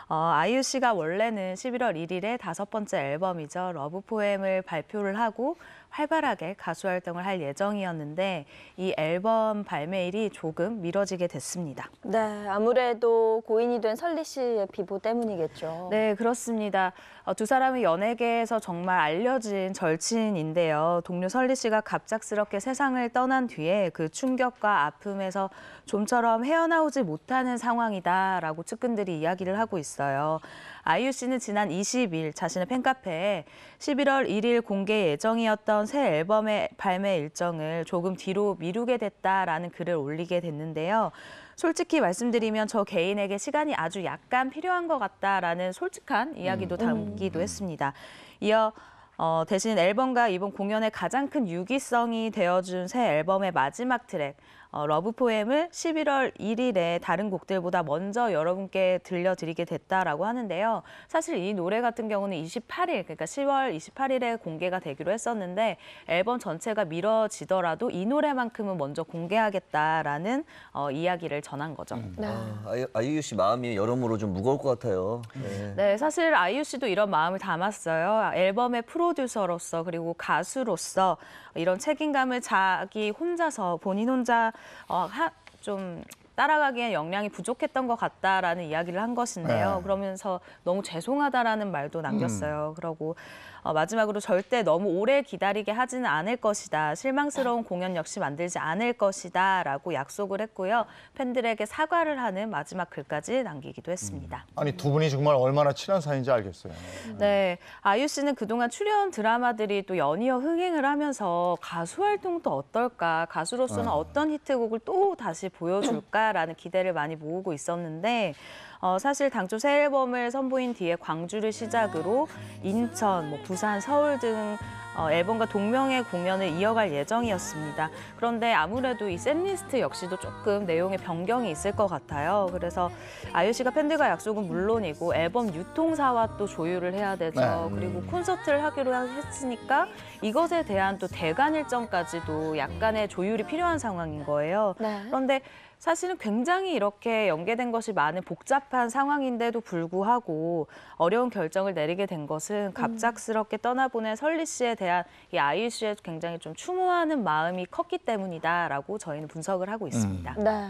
아이유 씨가 원래는 11월 1일에 5번째 앨범이죠. 러브 포엠을 발표를 하고 활발하게 가수 활동을 할 예정이었는데 이 앨범 발매일이 조금 미뤄지게 됐습니다. 네, 아무래도 고인이 된 설리 씨의 비보 때문이겠죠. 네, 그렇습니다. 두 사람은 연예계에서 정말 알려진 절친인데요. 동료 설리 씨가 갑작스럽게 세상을 떠난 뒤에 그 충격과 아픔에서 좀처럼 헤어나오지 못하는 상황이다라고 측근들이 이야기를 하고 있어요. 아이유 씨는 지난 20일 자신의 팬카페에 11월 1일 공개 예정이었던 새 앨범의 발매 일정을 조금 뒤로 미루게 됐다라는 글을 올리게 됐는데요. 솔직히 말씀드리면 저 개인에게 시간이 아주 약간 필요한 것 같다라는 솔직한 이야기도 담기도 했습니다. 이어 대신 앨범과 이번 공연의 가장 큰 유기성이 되어준 새 앨범의 마지막 트랙 러브 포엠을 11월 1일에 다른 곡들보다 먼저 여러분께 들려드리게 됐다라고 하는데요. 사실 이 노래 같은 경우는 28일, 그러니까 10월 28일에 공개가 되기로 했었는데 앨범 전체가 미뤄지더라도 이 노래만큼은 먼저 공개하겠다라는 이야기를 전한 거죠. 네. 아이유 씨 마음이 여러모로 좀 무거울 것 같아요. 네, 사실 아이유 씨도 이런 마음을 담았어요. 앨범의 프로듀서로서 그리고 가수로서 이런 책임감을 자기 혼자서 본인 혼자 좀 따라가기엔 역량이 부족했던 것 같다라는 이야기를 한 것인데요. 그러면서 너무 죄송하다라는 말도 남겼어요. 그러고 마지막으로 절대 너무 오래 기다리게 하지는 않을 것이다. 실망스러운 공연 역시 만들지 않을 것이다. 라고 약속을 했고요. 팬들에게 사과를 하는 마지막 글까지 남기기도 했습니다. 아니 두 분이 정말 얼마나 친한 사이인지 알겠어요. 네, 아이유 씨는 그동안 출연 드라마들이 또 연이어 흥행을 하면서 가수 활동도 어떨까, 가수로서는 어떤 히트곡을 또 다시 보여줄까라는 기대를 많이 모으고 있었는데 사실 당초 새 앨범을 선보인 뒤에 광주를 시작으로 인천, 부산, 서울 등 앨범과 동명의 공연을 이어갈 예정이었습니다. 그런데 아무래도 이 셋리스트 역시도 조금 내용의 변경이 있을 것 같아요. 그래서 아이유 씨가 팬들과 약속은 물론이고 앨범 유통사와 또 조율을 해야 되죠. 그리고 콘서트를 하기로 했으니까 이것에 대한 또 대관 일정까지도 약간의 조율이 필요한 상황인 거예요. 그런데 사실은 굉장히 이렇게 연계된 것이 많은 복잡한 상황인데도 불구하고 어려운 결정을 내리게 된 것은 갑작스럽게 떠나보낸 설리 씨에 대한 이 아이유 씨의 굉장히 좀 추모하는 마음이 컸기 때문이다라고 저희는 분석을 하고 있습니다. 네.